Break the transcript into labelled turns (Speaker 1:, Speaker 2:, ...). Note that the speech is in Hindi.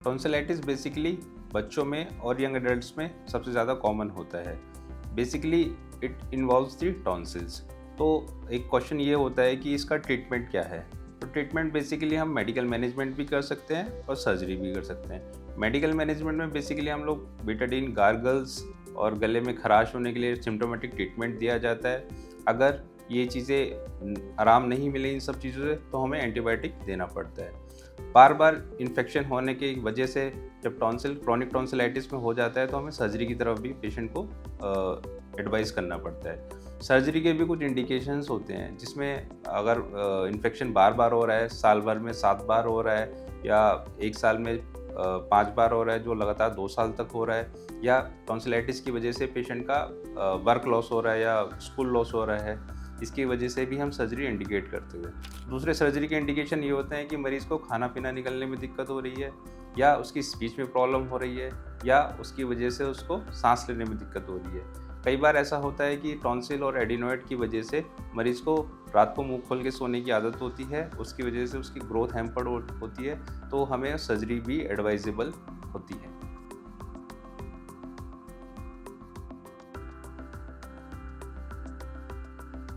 Speaker 1: टॉन्सिलाइटिस बेसिकली बच्चों में और यंग एडल्ट्स में सबसे ज़्यादा कॉमन होता है। Basically it involves the tonsils. तो एक क्वेश्चन ये होता है कि इसका ट्रीटमेंट क्या है। तो ट्रीटमेंट बेसिकली हम मेडिकल मैनेजमेंट भी कर सकते हैं और सर्जरी भी कर सकते हैं। मेडिकल मैनेजमेंट में बेसिकली हम लोग बेटाडीन गार्गल्स और गले में खराश होने के लिए सिम्टोमेटिक ट्रीटमेंट दिया जाता है। अगर ये चीज़ें आराम नहीं मिले इन सब चीज़ों से तो हमें एंटीबायोटिक देना पड़ता है। बार बार इन्फेक्शन होने की वजह से जब टॉन्सिल क्रोनिक टॉन्सिलाइटिस में हो जाता है तो हमें सर्जरी की तरफ भी पेशेंट को एडवाइस करना पड़ता है। सर्जरी के भी कुछ इंडिकेशंस होते हैं जिसमें अगर इन्फेक्शन बार बार हो रहा है, साल भर में 7 बार हो रहा है या 1 साल में 5 बार हो रहा है जो लगातार 2 साल तक हो रहा है, या टॉन्सिलाइटिस की वजह से पेशेंट का वर्क लॉस हो रहा है या स्कूल लॉस हो रहा है, इसकी वजह से भी हम सर्जरी इंडिकेट करते हुए। दूसरे सर्जरी के इंडिकेशन ये होते हैं कि मरीज़ को खाना पीना निकलने में दिक्कत हो रही है, या उसकी स्पीच में प्रॉब्लम हो रही है, या उसकी वजह से उसको सांस लेने में दिक्कत हो रही है। कई बार ऐसा होता है कि टॉन्सिल और एडिनोइड की वजह से मरीज़ को रात को मुंह खोल के सोने की आदत होती है, उसकी वजह से उसकी ग्रोथ हैम्पर्ड होती है, तो हमें सर्जरी भी एडवाइजेबल होती है।